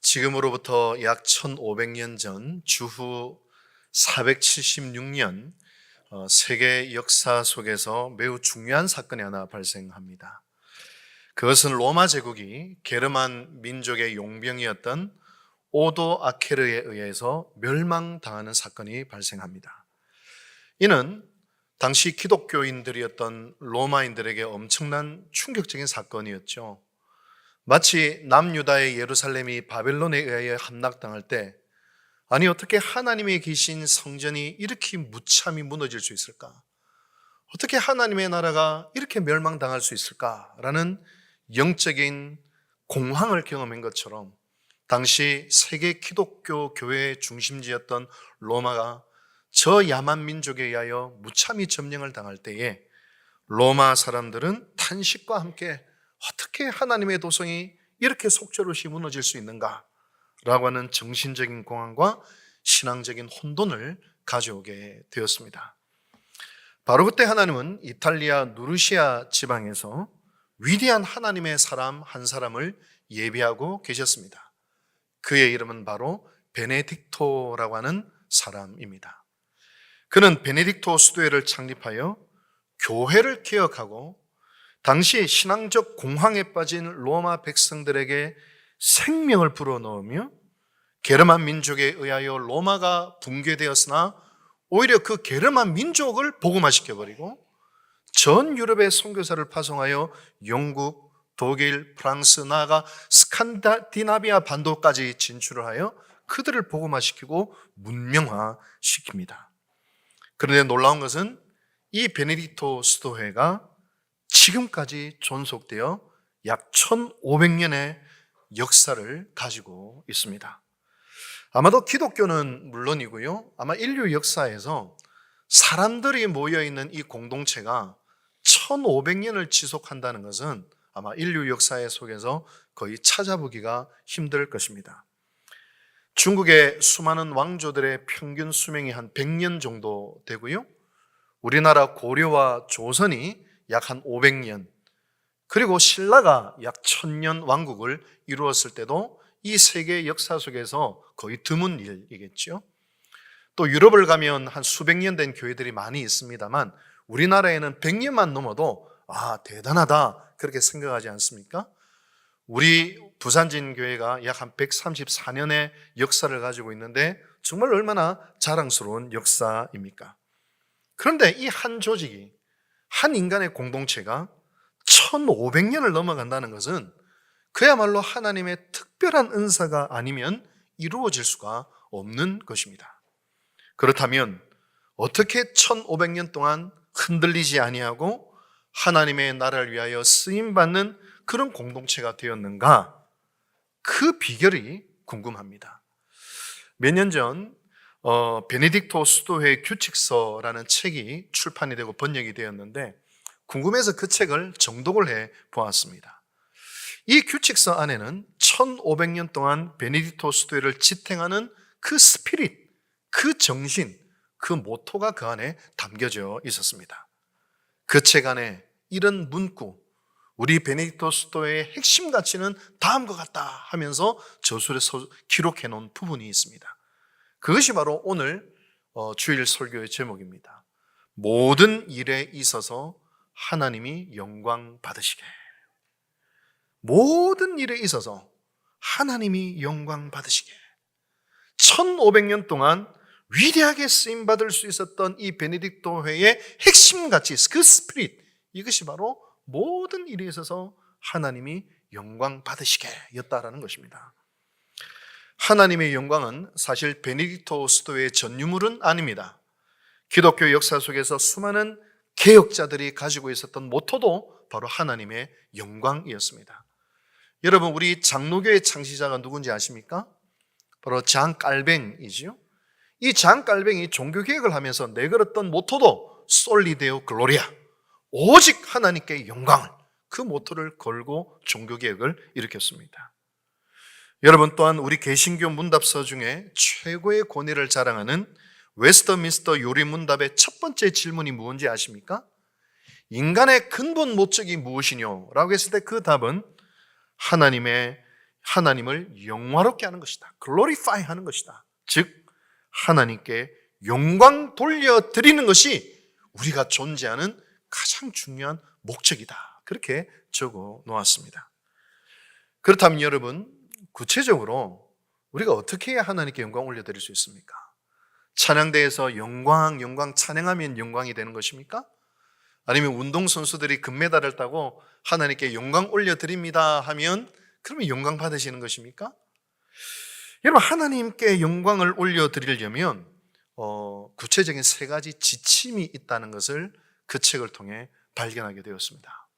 지금으로부터 약 1500년 전 주후 476년 세계 역사 속에서 매우 중요한 사건이 하나 발생합니다. 그것은 로마 제국이 게르만 민족의 용병이었던 오도 아케르에 의해서 멸망당하는 사건이 발생합니다. 이는 당시 기독교인들이었던 로마인들에게 엄청난 충격적인 사건이었죠. 마치 남유다의 예루살렘이 바벨론에 의하여 함락당할 때, 아니 어떻게 하나님의 계신 성전이 이렇게 무참히 무너질 수 있을까? 어떻게 하나님의 나라가 이렇게 멸망당할 수 있을까라는 영적인 공황을 경험한 것처럼, 당시 세계 기독교 교회의 중심지였던 로마가 저 야만 민족에 의하여 무참히 점령을 당할 때에 로마 사람들은 탄식과 함께 어떻게 하나님의 도성이 이렇게 속절없이 무너질 수 있는가? 라고 하는 정신적인 공황과 신앙적인 혼돈을 가져오게 되었습니다. 바로 그때 하나님은 이탈리아 누르시아 지방에서 위대한 하나님의 사람 한 사람을 예비하고 계셨습니다. 그의 이름은 바로 베네딕토라고 하는 사람입니다. 그는 베네딕토 수도회를 창립하여 교회를 개혁하고 당시 신앙적 공황에 빠진 로마 백성들에게 생명을 불어넣으며 게르만 민족에 의하여 로마가 붕괴되었으나 오히려 그 게르만 민족을 복음화시켜버리고 전 유럽의 선교사를 파송하여 영국, 독일, 프랑스, 나아가 스칸디나비아 반도까지 진출을 하여 그들을 복음화시키고 문명화시킵니다. 그런데 놀라운 것은 이 베네딕토 수도회가 지금까지 존속되어 약 1500년의 역사를 가지고 있습니다. 아마도 기독교는 물론이고요, 아마 인류 역사에서 사람들이 모여있는 이 공동체가 1500년을 지속한다는 것은 아마 인류 역사의 속에서 거의 찾아보기가 힘들 것입니다. 중국의 수많은 왕조들의 평균 수명이 한 100년 정도 되고요, 우리나라 고려와 조선이 약 한 500년, 그리고 신라가 약 1000년 왕국을 이루었을 때도 이 세계 역사 속에서 거의 드문 일이겠죠. 또 유럽을 가면 한 수백 년 된 교회들이 많이 있습니다만 우리나라에는 100년만 넘어도 대단하다 그렇게 생각하지 않습니까? 우리 부산진교회가 약 한 134년의 역사를 가지고 있는데 정말 얼마나 자랑스러운 역사입니까? 그런데 이 한 조직이, 한 인간의 공동체가 1500년을 넘어간다는 것은 그야말로 하나님의 특별한 은사가 아니면 이루어질 수가 없는 것입니다. 그렇다면 어떻게 1500년 동안 흔들리지 아니하고 하나님의 나라를 위하여 쓰임받는 그런 공동체가 되었는가? 그 비결이 궁금합니다. 몇 년 전 베네딕토 수도회 규칙서라는 책이 출판이 되고 번역이 되었는데 궁금해서 그 책을 정독을 해 보았습니다. 이 규칙서 안에는 1500년 동안 베네딕토 수도회를 지탱하는 그 스피릿, 그 정신, 그 모토가 그 안에 담겨져 있었습니다. 그 책 안에 이런 문구, 우리 베네딕토 수도회의 핵심 가치는 다음과 같다 하면서 저술에서 기록해 놓은 부분이 있습니다. 그것이 바로 오늘 주일 설교의 제목입니다. 모든 일에 있어서 하나님이 영광 받으시게. 모든 일에 있어서 하나님이 영광 받으시게. 1500년 동안 위대하게 쓰임받을 수 있었던 이 베네딕토 회의 핵심 가치, 그 스피릿, 이것이 바로 모든 일에 있어서 하나님이 영광 받으시게 였다라는 것입니다. 하나님의 영광은 사실 베네딕토 수도의 전유물은 아닙니다. 기독교 역사 속에서 수많은 개혁자들이 가지고 있었던 모토도 바로 하나님의 영광이었습니다. 여러분, 우리 장로교의 창시자가 누군지 아십니까? 바로 장 깔뱅이지요. 이 장 깔뱅이 종교개혁을 하면서 내걸었던 모토도 솔리 데오 글로리아, 오직 하나님께 영광을, 그 모토를 걸고 종교개혁을 일으켰습니다. 여러분, 또한 우리 개신교 문답서 중에 최고의 권위를 자랑하는 웨스터민스터 요리문답의 첫 번째 질문이 무엇인지 아십니까? 인간의 근본 목적이 무엇이뇨? 라고 했을 때 그 답은 하나님을 영화롭게 하는 것이다. 글로리파이 하는 것이다. 즉 하나님께 영광 돌려드리는 것이 우리가 존재하는 가장 중요한 목적이다. 그렇게 적어 놓았습니다. 그렇다면 여러분, 구체적으로 우리가 어떻게 해야 하나님께 영광 올려드릴 수 있습니까? 찬양대에서 영광 찬양하면 영광이 되는 것입니까? 아니면 운동선수들이 금메달을 따고 하나님께 영광 올려드립니다 하면 그러면 영광 받으시는 것입니까? 여러분, 하나님께 영광을 올려드리려면 구체적인 세 가지 지침이 있다는 것을 그 책을 통해 발견하게 되었습니다.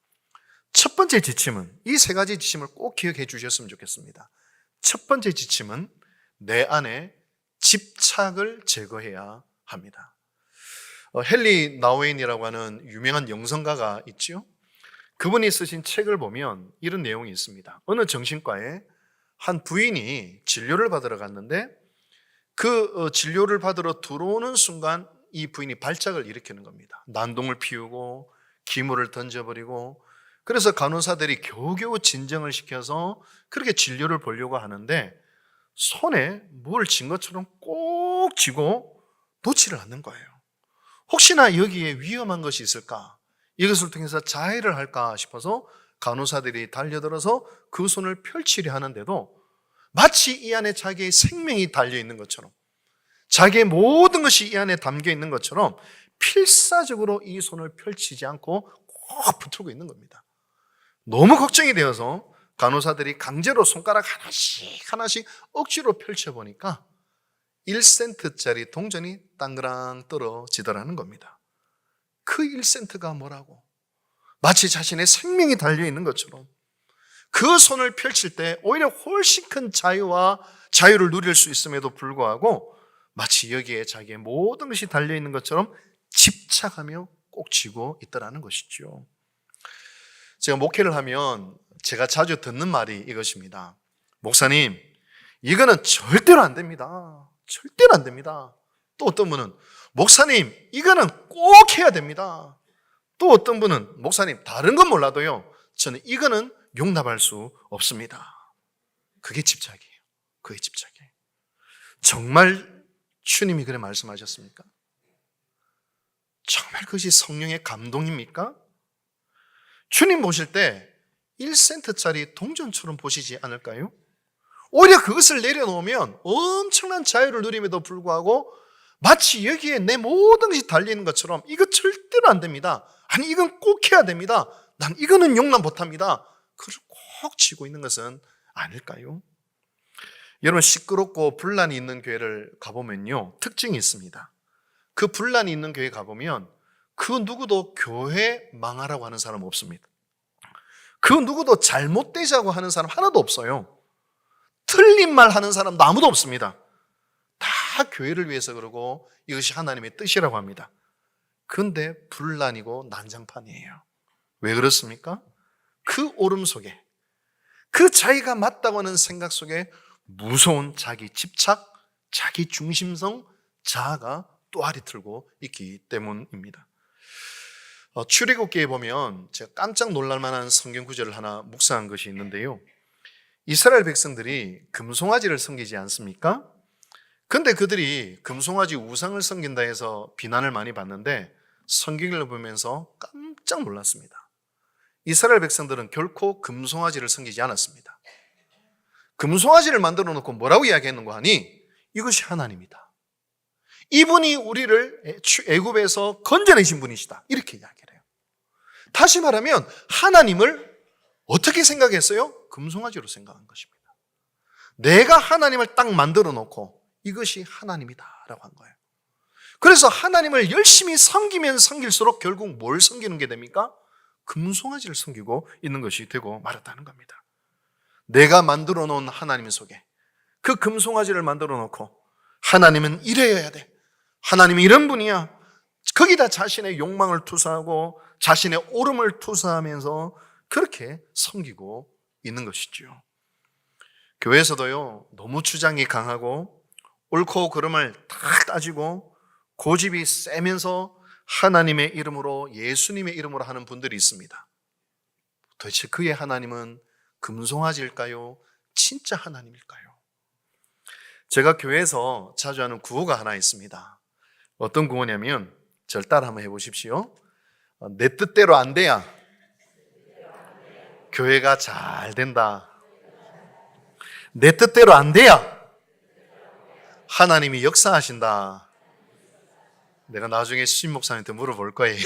첫 번째 지침은, 이 세 가지 지침을 꼭 기억해 주셨으면 좋겠습니다. 첫 번째 지침은 내 안에 집착을 제거해야 합니다. 헨리 나우엔이라고 하는 유명한 영성가가 있죠. 그분이 쓰신 책을 보면 이런 내용이 있습니다. 어느 정신과에 한 부인이 진료를 받으러 갔는데 그 진료를 받으러 들어오는 순간 이 부인이 발작을 일으키는 겁니다. 난동을 피우고 기물을 던져버리고, 그래서 간호사들이 겨우겨우 진정을 시켜서 그렇게 진료를 보려고 하는데 손에 뭘 쥔 것처럼 꼭 쥐고 놓지를 않는 거예요. 혹시나 여기에 위험한 것이 있을까? 이것을 통해서 자해를 할까 싶어서 간호사들이 달려들어서 그 손을 펼치려 하는데도 마치 이 안에 자기의 생명이 달려있는 것처럼, 자기의 모든 것이 이 안에 담겨 있는 것처럼 필사적으로 이 손을 펼치지 않고 꼭 붙들고 있는 겁니다. 너무 걱정이 되어서 간호사들이 강제로 손가락 하나씩 억지로 펼쳐보니까 1센트짜리 동전이 땅그랑 떨어지더라는 겁니다. 그 1센트가 뭐라고? 마치 자신의 생명이 달려있는 것처럼 그 손을 펼칠 때 오히려 훨씬 큰 자유를 누릴 수 있음에도 불구하고 마치 여기에 자기의 모든 것이 달려있는 것처럼 집착하며 꼭 쥐고 있더라는 것이죠. 제가 목회를 하면 제가 자주 듣는 말이 이것입니다. 목사님, 이거는 절대로 안 됩니다. 절대로 안 됩니다. 또 어떤 분은 목사님, 이거는 꼭 해야 됩니다. 또 어떤 분은 목사님, 다른 건 몰라도요, 저는 이거는 용납할 수 없습니다. 그게 집착이에요. 그게 집착이에요. 정말 주님이 그래 말씀하셨습니까? 정말 그것이 성령의 감동입니까? 주님 보실 때 1센트짜리 동전처럼 보시지 않을까요? 오히려 그것을 내려놓으면 엄청난 자유를 누림에도 불구하고 마치 여기에 내 모든 것이 달리는 것처럼 이거 절대로 안 됩니다. 아니, 이건 꼭 해야 됩니다. 난 이거는 용납 못합니다. 그걸 꼭 쥐고 있는 것은 아닐까요? 여러분, 시끄럽고 분란이 있는 교회를 가보면요, 특징이 있습니다. 그 분란이 있는 교회 가보면 그 누구도 교회 망하라고 하는 사람 없습니다. 그 누구도 잘못되자고 하는 사람 하나도 없어요. 틀린 말 하는 사람도 아무도 없습니다. 다 교회를 위해서 그러고 이것이 하나님의 뜻이라고 합니다. 그런데 분란이고 난장판이에요. 왜 그렇습니까? 그 오름 속에, 그 자기가 맞다고 하는 생각 속에 무서운 자기 집착, 자기 중심성, 자아가 또아리 틀고 있기 때문입니다. 출애굽기에 보면 제가 깜짝 놀랄 만한 성경 구절을 하나 묵상한 것이 있는데요. 이스라엘 백성들이 금송아지를 섬기지 않습니까? 근데 그들이 금송아지 우상을 섬긴다 해서 비난을 많이 받는데 성경을 보면서 깜짝 놀랐습니다. 이스라엘 백성들은 결코 금송아지를 섬기지 않았습니다. 금송아지를 만들어 놓고 뭐라고 이야기했는가 하니 이것이 하나님이다. 이분이 우리를 애굽에서 건져내신 분이시다. 이렇게 이야기를 해요. 다시 말하면 하나님을 어떻게 생각했어요? 금송아지로 생각한 것입니다. 내가 하나님을 딱 만들어 놓고 이것이 하나님이다라고 한 거예요. 그래서 하나님을 열심히 섬기면 섬길수록 결국 뭘 섬기는 게 됩니까? 금송아지를 섬기고 있는 것이 되고 말았다는 겁니다. 내가 만들어 놓은 하나님 속에 그 금송아지를 만들어 놓고 하나님은 이래야 돼, 하나님이 이런 분이야, 거기다 자신의 욕망을 투사하고 자신의 오름을 투사하면서 그렇게 섬기고 있는 것이죠. 교회에서도요, 너무 주장이 강하고 옳고 그름을 다 따지고 고집이 세면서 하나님의 이름으로, 예수님의 이름으로 하는 분들이 있습니다. 도대체 그의 하나님은 금송아지일까요? 진짜 하나님일까요? 제가 교회에서 자주 하는 구호가 하나 있습니다. 어떤 구호냐면, 저를 따라 한번 해보십시오. 내 뜻대로 안 돼야 교회가 잘 된다. 내 뜻대로 안 돼야 하나님이 역사하신다. 내가 나중에 신 목사님한테 물어볼 거예요.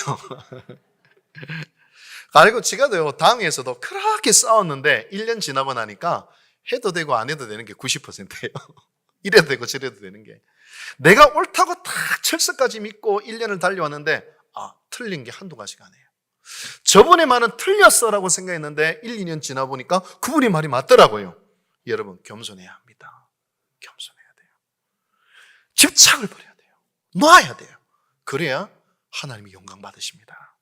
그리고 제가요, 당에서도 그렇게 싸웠는데 1년 지나고 나니까 해도 되고 안 해도 되는 게 90%예요. 이래도 되고 저래도 되는 게. 내가 옳다고 다 철석까지 믿고 1년을 달려왔는데 틀린 게 한두 가지가 아니에요. 저분의 말은 틀렸어라고 생각했는데 1, 2년 지나 보니까 그분의 말이 맞더라고요. 여러분, 겸손해야 합니다. 겸손해야 돼요. 집착을 버려야 돼요. 놔야 돼요. 그래야 하나님이 영광 받으십니다.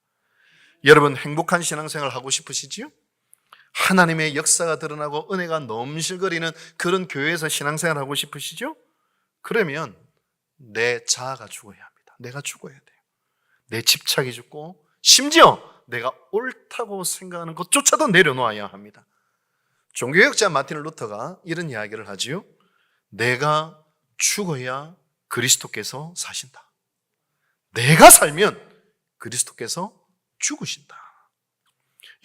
여러분, 행복한 신앙생활 하고 싶으시지요? 하나님의 역사가 드러나고 은혜가 넘실거리는 그런 교회에서 신앙생활 하고 싶으시죠? 그러면 내 자아가 죽어야 합니다. 내가 죽어야 돼요. 내 집착이 죽고 심지어 내가 옳다고 생각하는 것조차도 내려놓아야 합니다. 종교개혁자 마틴 루터가 이런 이야기를 하지요. 내가 죽어야 그리스도께서 사신다. 내가 살면 그리스도께서 죽으신다.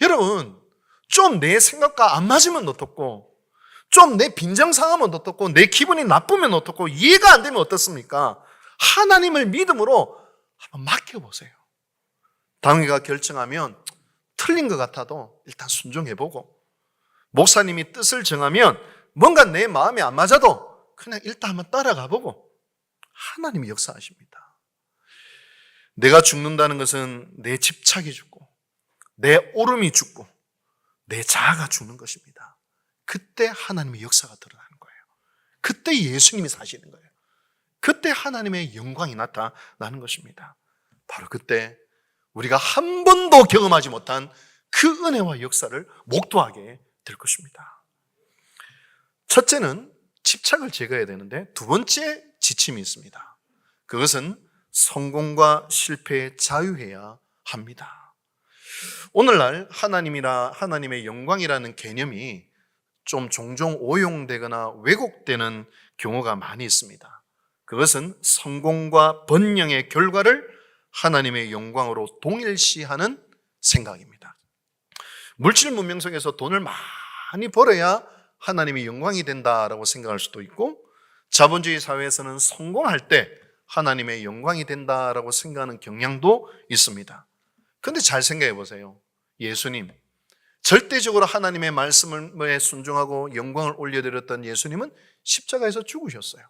여러분, 좀 내 생각과 안 맞으면 어떻고, 좀 내 빈정 상하면 어떻고, 내 기분이 나쁘면 어떻고, 이해가 안 되면 어떻습니까? 하나님을 믿음으로 한번 맡겨보세요. 당회가 결정하면 틀린 것 같아도 일단 순종해보고, 목사님이 뜻을 정하면 뭔가 내 마음에 안 맞아도 그냥 일단 한번 따라가보고, 하나님이 역사하십니다. 내가 죽는다는 것은 내 집착이 죽고 내 오름이 죽고 내 자아가 죽는 것입니다. 그때 하나님의 역사가 드러나는 거예요. 그때 예수님이 사시는 거예요. 그때 하나님의 영광이 나타나는 것입니다. 바로 그때 우리가 한 번도 경험하지 못한 그 은혜와 역사를 목도하게 될 것입니다. 첫째는 집착을 제거해야 되는데, 두 번째 지침이 있습니다. 그것은 성공과 실패에 자유해야 합니다. 오늘날 하나님의 영광이라는 개념이 좀 종종 오용되거나 왜곡되는 경우가 많이 있습니다. 그것은 성공과 번영의 결과를 하나님의 영광으로 동일시하는 생각입니다. 물질 문명 속에서 돈을 많이 벌어야 하나님의 영광이 된다라고 생각할 수도 있고, 자본주의 사회에서는 성공할 때 하나님의 영광이 된다라고 생각하는 경향도 있습니다. 그런데 잘 생각해 보세요. 예수님, 절대적으로 하나님의 말씀에 순종하고 영광을 올려드렸던 예수님은 십자가에서 죽으셨어요.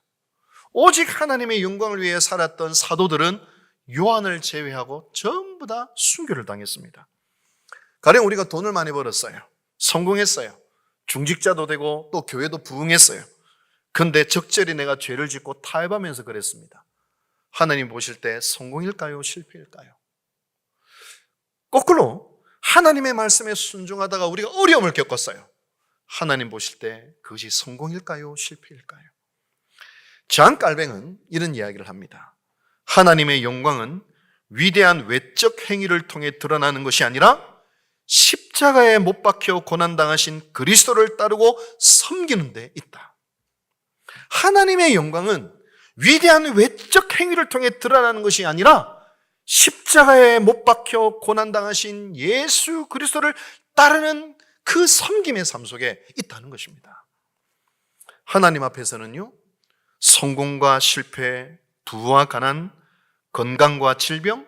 오직 하나님의 영광을 위해 살았던 사도들은 요한을 제외하고 전부 다 순교를 당했습니다. 가령 우리가 돈을 많이 벌었어요. 성공했어요. 중직자도 되고 또 교회도 부흥했어요. 그런데 적절히 내가 죄를 짓고 타협하면서 그랬습니다. 하나님 보실 때 성공일까요? 실패일까요? 거꾸로 하나님의 말씀에 순종하다가 우리가 어려움을 겪었어요. 하나님 보실 때 그것이 성공일까요? 실패일까요? 잔 깔뱅은 이런 이야기를 합니다. 하나님의 영광은 위대한 외적 행위를 통해 드러나는 것이 아니라 십자가에 못 박혀 고난당하신 그리스도를 따르고 섬기는 데 있다. 하나님의 영광은 위대한 외적 행위를 통해 드러나는 것이 아니라 십자가에 못 박혀 고난당하신 예수 그리스도를 따르는 그 섬김의 삶 속에 있다는 것입니다. 하나님 앞에서는요, 성공과 실패, 부와 가난, 건강과 질병,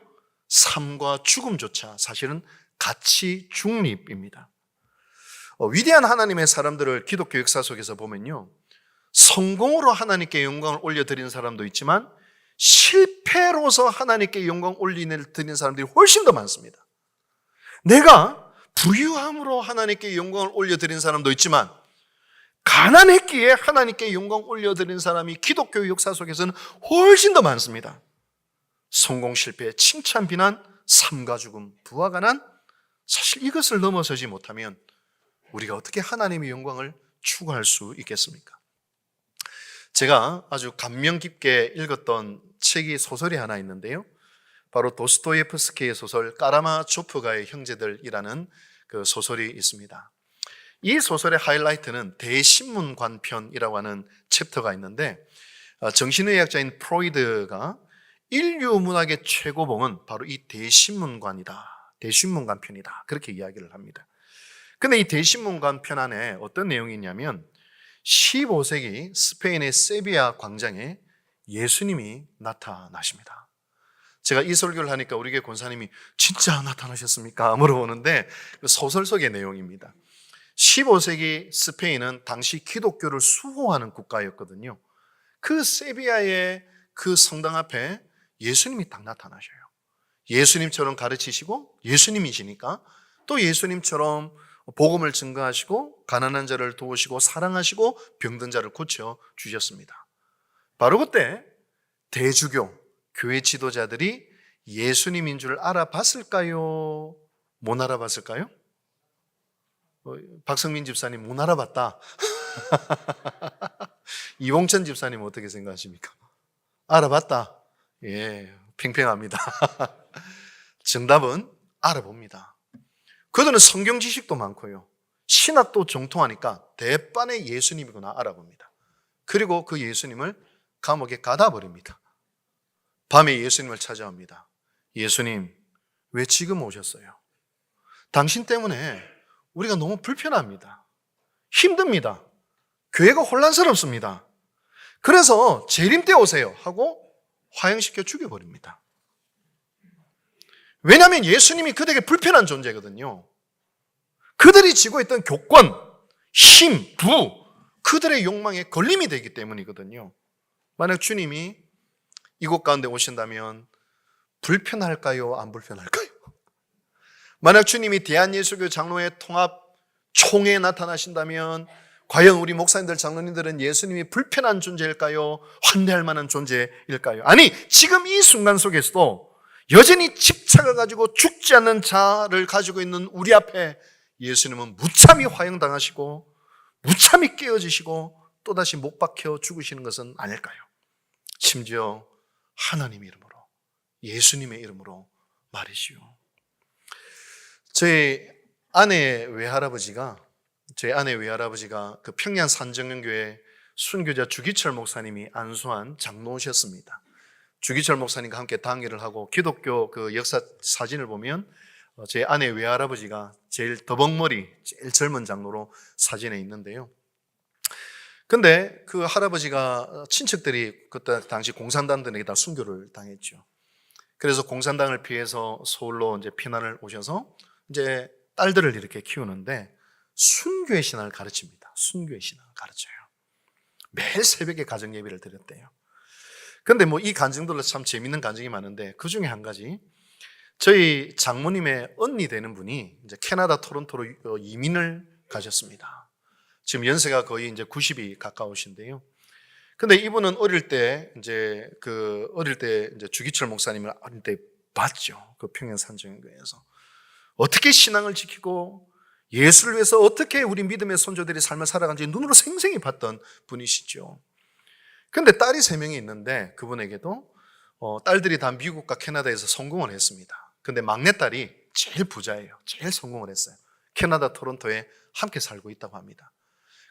삶과 죽음조차 사실은 가치 중립입니다. 위대한 하나님의 사람들을 기독교 역사 속에서 보면요, 성공으로 하나님께 영광을 올려드리는 사람도 있지만 실패로서 하나님께 영광 올려드리는 사람들이 훨씬 더 많습니다. 내가 부유함으로 하나님께 영광을 올려드리는 사람도 있지만 가난했기에 하나님께 영광 올려드리는 사람이 기독교 역사 속에서는 훨씬 더 많습니다. 성공, 실패, 칭찬, 비난, 삶과 죽음, 부와 가난, 사실 이것을 넘어서지 못하면 우리가 어떻게 하나님의 영광을 추구할 수 있겠습니까? 제가 아주 감명 깊게 읽었던 책이 소설이 하나 있는데요, 바로 도스토예프스키의 소설 까라마초프가의 형제들이라는 그 소설이 있습니다. 이 소설의 하이라이트는 대신문관편이라고 하는 챕터가 있는데, 정신의학자인 프로이드가 인류 문학의 최고봉은 바로 이 대신문관이다, 대신문관편이다, 그렇게 이야기를 합니다. 근데 이 대신문관편 안에 어떤 내용이 있냐면 15세기 스페인의 세비야 광장에 예수님이 나타나십니다. 제가 이 설교를 하니까 우리 교회 권사님이 진짜 나타나셨습니까? 물어보는데 소설 속의 내용입니다. 15세기 스페인은 당시 기독교를 수호하는 국가였거든요. 그 세비야의 그 성당 앞에 예수님이 딱 나타나셔요. 예수님처럼 가르치시고 예수님이시니까 또 예수님처럼 복음을 증거하시고 가난한 자를 도우시고 사랑하시고 병든 자를 고쳐 주셨습니다. 바로 그때 대주교, 교회 지도자들이 예수님인 줄 알아봤을까요? 못 알아봤을까요? 박성민 집사님 못 알아봤다. 이봉천 집사님 어떻게 생각하십니까? 알아봤다. 예, 팽팽합니다. 정답은 알아봅니다. 그들은 성경 지식도 많고요, 신학도 정통하니까 대반의 예수님이구나 알아봅니다. 그리고 그 예수님을 감옥에 가다 버립니다. 밤에 예수님을 찾아옵니다. 예수님, 왜 지금 오셨어요? 당신 때문에 우리가 너무 불편합니다. 힘듭니다. 교회가 혼란스럽습니다. 그래서 재림 때 오세요 하고 화형시켜 죽여버립니다. 왜냐하면 예수님이 그들에게 불편한 존재거든요. 그들이 지고 있던 교권, 힘, 부, 그들의 욕망에 걸림이 되기 때문이거든요. 만약 주님이 이곳 가운데 오신다면 불편할까요? 안 불편할까요? 만약 주님이 대한예수교 장로회 통합 총회에 나타나신다면 과연 우리 목사님들, 장로님들은 예수님이 불편한 존재일까요? 환대할 만한 존재일까요? 아니, 지금 이 순간 속에서도 여전히 집착을 가지고 죽지 않는 자를 가지고 있는 우리 앞에 예수님은 무참히 화형당하시고 무참히 깨어지시고 또다시 못 박혀 죽으시는 것은 아닐까요? 심지어 하나님의 이름으로, 예수님의 이름으로 말이지요. 저희 아내 외할아버지가 그 평양 산정연교회 순교자 주기철 목사님이 안수한 장로셨습니다. 주기철 목사님과 함께 당회를 하고 기독교 그 역사 사진을 보면 제 아내 외할아버지가 제일 더벅머리, 제일 젊은 장로로 사진에 있는데요. 근데 그 할아버지가 친척들이 그때 당시 공산당들에게 다 순교를 당했죠. 그래서 공산당을 피해서 서울로 이제 피난을 오셔서 이제 딸들을 이렇게 키우는데 순교의 신앙을 가르칩니다. 순교의 신앙을 가르쳐요. 매일 새벽에 가정 예배를 드렸대요. 근데 뭐 이 간증들로 참 재밌는 간증이 많은데 그 중에 한 가지, 저희 장모님의 언니 되는 분이 이제 캐나다 토론토로 이민을 가셨습니다. 지금 연세가 거의 이제 90이 가까우신데요. 근데 이분은 어릴 때 이제 주기철 목사님을 어릴 때 봤죠. 그 평양 산정교회에서 어떻게 신앙을 지키고 예수를 위해서 어떻게 우리 믿음의 선조들이 삶을 살아간지 눈으로 생생히 봤던 분이시죠. 근데 딸이 3명이 있는데 그분에게도 딸들이 다 미국과 캐나다에서 성공을 했습니다. 근데 막내딸이 제일 부자예요. 제일 성공을 했어요. 캐나다 토론토에 함께 살고 있다고 합니다.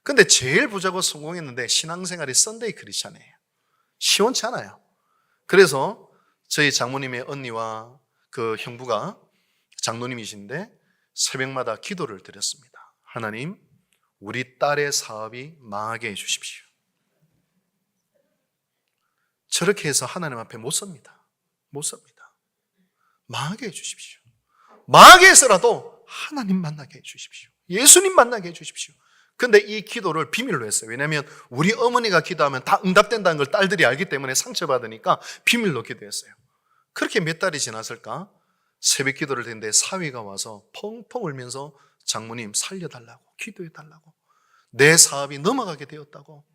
근데 제일 부자고 성공했는데 신앙생활이 썬데이 크리스찬이에요. 시원치 않아요. 그래서 저희 장모님의 언니와 그 형부가 장로님이신데 새벽마다 기도를 드렸습니다. 하나님, 우리 딸의 사업이 망하게 해주십시오. 저렇게 해서 하나님 앞에 못 섭니다. 못 섭니다. 망하게 해주십시오. 망하게 해서라도 하나님 만나게 해주십시오. 예수님 만나게 해주십시오. 근데 이 기도를 비밀로 했어요. 왜냐하면 우리 어머니가 기도하면 다 응답된다는 걸 딸들이 알기 때문에 상처받으니까 비밀로 기도했어요. 그렇게 몇 달이 지났을까? 새벽 기도를 했는데 사위가 와서 펑펑 울면서 장모님 살려달라고, 기도해달라고, 내 사업이 넘어가게 되었다고.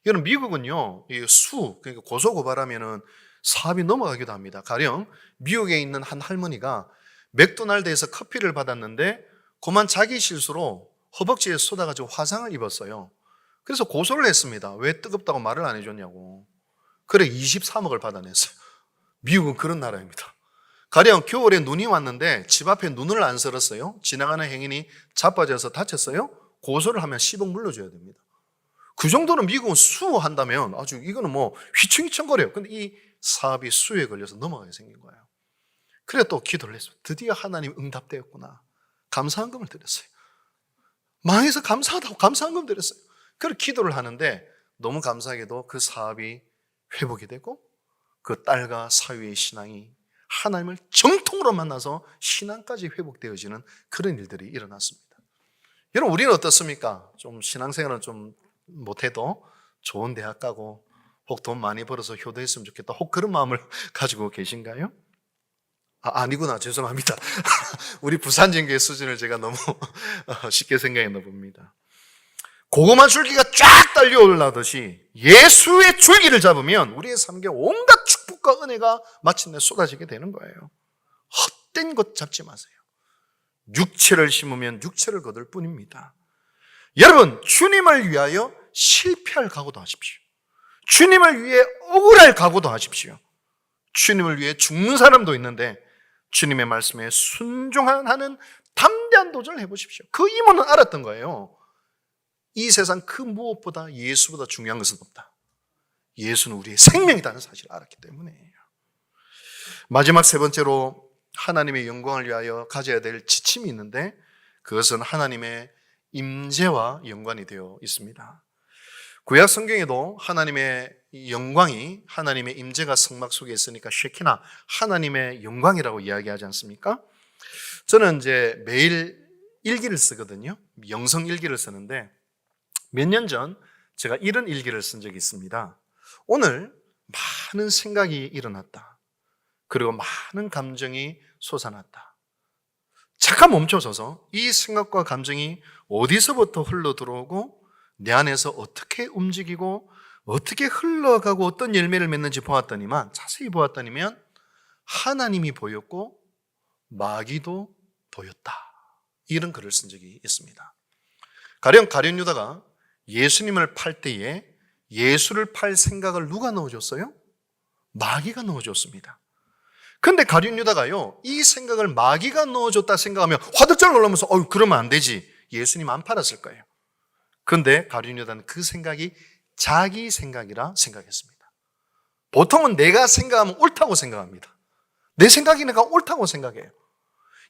이거는 미국은요, 그러니까 고소고발하면은 사업이 넘어가기도 합니다. 가령 미국에 있는 한 할머니가 맥도날드에서 커피를 받았는데 그만 자기 실수로 허벅지에 쏟아가지고 화상을 입었어요. 그래서 고소를 했습니다. 왜 뜨겁다고 말을 안 해줬냐고. 그래 23억을 받아냈어요. 미국은 그런 나라입니다. 가령 겨울에 눈이 왔는데 집 앞에 눈을 안 썰었어요. 지나가는 행인이 자빠져서 다쳤어요. 고소를 하면 10억 물려줘야 됩니다. 그 정도는 미국은 수호한다면 아주 이거는 뭐 휘청휘청거려요. 근데 이 사업이 수에 걸려서 넘어가게 생긴 거예요. 그래 또 기도를 했어요. 드디어 하나님 응답되었구나. 감사한금을 드렸어요. 망해서 감사하다고 감사한금 드렸어요. 그렇게 기도를 하는데 너무 감사하게도 그 사업이 회복이 되고 그 딸과 사위의 신앙이 하나님을 정통으로 만나서 신앙까지 회복되어지는 그런 일들이 일어났습니다. 여러분 우리는 어떻습니까? 좀 신앙생활은 좀 못해도 좋은 대학 가고 혹 돈 많이 벌어서 효도했으면 좋겠다 혹 그런 마음을 가지고 계신가요? 아니구나. 죄송합니다. 우리 부산전교회 수준을 제가 너무 쉽게 생각했나 봅니다. 고구마 줄기가 쫙 달려 올라듯이 예수의 줄기를 잡으면 우리의 삶에 온갖 축복과 은혜가 마침내 쏟아지게 되는 거예요. 헛된 것 잡지 마세요. 육체를 심으면 육체를 거둘 뿐입니다. 여러분, 주님을 위하여 실패할 각오도 하십시오. 주님을 위해 억울할 각오도 하십시오. 주님을 위해 죽는 사람도 있는데 주님의 말씀에 순종하는 담대한 도전을 해보십시오. 그 이모는 알았던 거예요. 이 세상 그 무엇보다 예수보다 중요한 것은 없다. 예수는 우리의 생명이라는 사실을 알았기 때문에. 마지막 세 번째로 하나님의 영광을 위하여 가져야 될 지침이 있는데 그것은 하나님의 임재와 연관이 되어 있습니다. 구약 성경에도 하나님의 영광이 하나님의 임재가 성막 속에 있으니까 쉐키나 하나님의 영광이라고 이야기하지 않습니까? 저는 이제 매일 일기를 쓰거든요. 영성 일기를 쓰는데 몇 년 전 제가 이런 일기를 쓴 적이 있습니다. 오늘 많은 생각이 일어났다. 그리고 많은 감정이 솟아났다. 잠깐 멈춰서서 이 생각과 감정이 어디서부터 흘러 들어오고 내 안에서 어떻게 움직이고 어떻게 흘러가고 어떤 열매를 맺는지 보았더니만 자세히 보았더니면 하나님이 보였고 마귀도 보였다. 이런 글을 쓴 적이 있습니다. 가령 가룟 유다가 예수님을 팔 때에 예수를 팔 생각을 누가 넣어줬어요? 마귀가 넣어줬습니다. 그런데 가룟 유다가요, 이 생각을 마귀가 넣어줬다 생각하면 화들짝 놀라면서 그러면 안 되지. 예수님 안 팔았을 거예요. 그런데 가룟 유다는 그 생각이 자기 생각이라 생각했습니다. 보통은 내가 생각하면 옳다고 생각합니다. 내 생각이니까 옳다고 생각해요.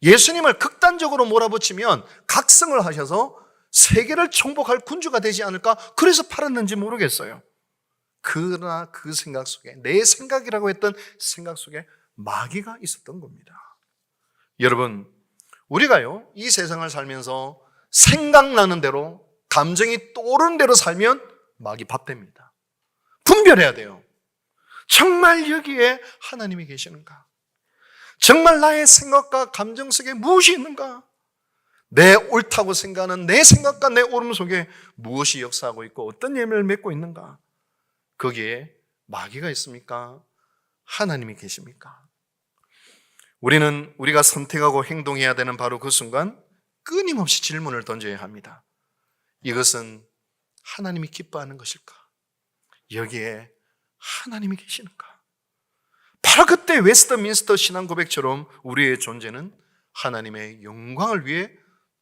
예수님을 극단적으로 몰아붙이면 각성을 하셔서 세계를 정복할 군주가 되지 않을까? 그래서 팔았는지 모르겠어요. 그러나 그 생각 속에, 내 생각이라고 했던 생각 속에 마귀가 있었던 겁니다. 여러분, 우리가요, 이 세상을 살면서 생각나는 대로, 감정이 떠오르는 대로 살면 마귀 밥됩니다. 분별해야 돼요. 정말 여기에 하나님이 계시는가? 정말 나의 생각과 감정 속에 무엇이 있는가? 내 옳다고 생각하는 내 생각과 내 옳음 속에 무엇이 역사하고 있고 어떤 열매를 맺고 있는가? 거기에 마귀가 있습니까? 하나님이 계십니까? 우리가 선택하고 행동해야 되는 바로 그 순간 끊임없이 질문을 던져야 합니다. 이것은 하나님이 기뻐하는 것일까? 여기에 하나님이 계시는가? 바로 그때 웨스트민스터 신앙 고백처럼 우리의 존재는 하나님의 영광을 위해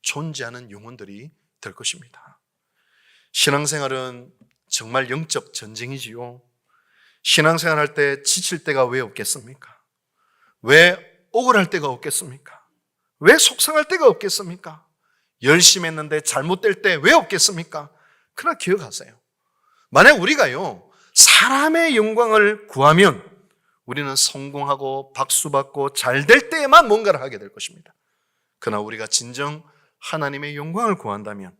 존재하는 영혼들이 될 것입니다. 신앙생활은 정말 영적 전쟁이지요. 신앙생활 할 때 지칠 때가 왜 없겠습니까? 왜 억울할 때가 없겠습니까? 왜 속상할 때가 없겠습니까? 열심히 했는데 잘못될 때 왜 없겠습니까? 그러나 기억하세요. 만약 우리가요, 사람의 영광을 구하면 우리는 성공하고 박수받고 잘 될 때에만 뭔가를 하게 될 것입니다. 그러나 우리가 진정 하나님의 영광을 구한다면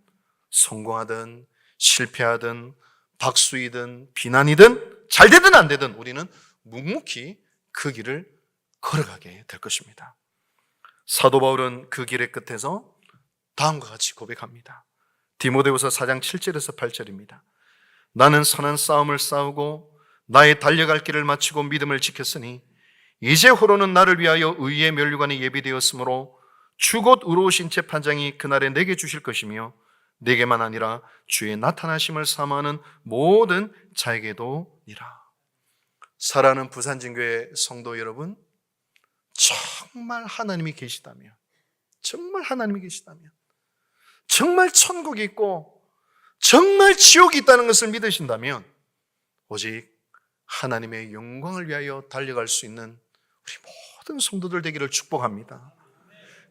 성공하든 실패하든 박수이든 비난이든 잘 되든 안 되든 우리는 묵묵히 그 길을 걸어가게 될 것입니다. 사도 바울은 그 길의 끝에서 다음과 같이 고백합니다. 디모데후서 4장 7절에서 8절입니다. 나는 선한 싸움을 싸우고 나의 달려갈 길을 마치고 믿음을 지켰으니 이제 호로는 나를 위하여 의의 면류관이 예비되었으므로 주곧 의로우신 재판장이 그날에 내게 주실 것이며 내게만 아니라 주의 나타나심을 사모하는 모든 자에게도니라. 사랑하는 부산진교회 성도 여러분, 정말 하나님이 계시다면 정말 천국이 있고 정말 지옥이 있다는 것을 믿으신다면 오직 하나님의 영광을 위하여 달려갈 수 있는 우리 모든 성도들 되기를 축복합니다.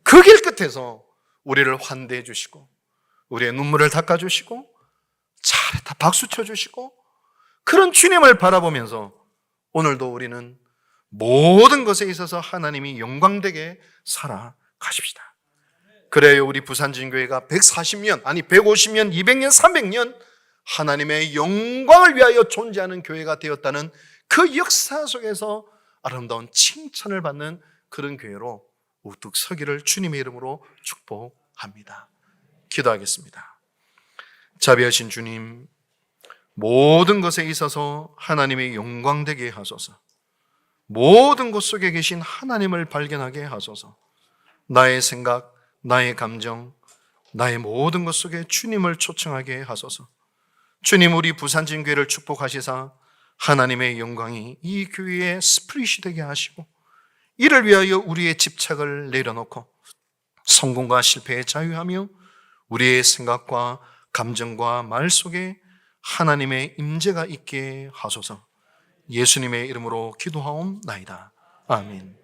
그 길 끝에서 우리를 환대해 주시고 우리의 눈물을 닦아주시고 잘했다 박수 쳐주시고 그런 주님을 바라보면서 오늘도 우리는 모든 것에 있어서 하나님이 영광되게 살아가십시다. 그래요, 우리 부산진교회가 140년, 아니 150년, 200년, 300년 하나님의 영광을 위하여 존재하는 교회가 되었다는 그 역사 속에서 아름다운 칭찬을 받는 그런 교회로 우뚝 서기를 주님의 이름으로 축복합니다. 기도하겠습니다. 자비하신 주님, 모든 것에 있어서 하나님의 영광되게 하소서. 모든 것 속에 계신 하나님을 발견하게 하소서. 나의 생각, 나의 감정, 나의 모든 것 속에 주님을 초청하게 하소서. 주님, 우리 부산진교회를 축복하시사 하나님의 영광이 이 교회의 스프릿이 되게 하시고 이를 위하여 우리의 집착을 내려놓고 성공과 실패에 자유하며 우리의 생각과 감정과 말 속에 하나님의 임재가 있게 하소서. 예수님의 이름으로 기도하옵나이다. 아멘.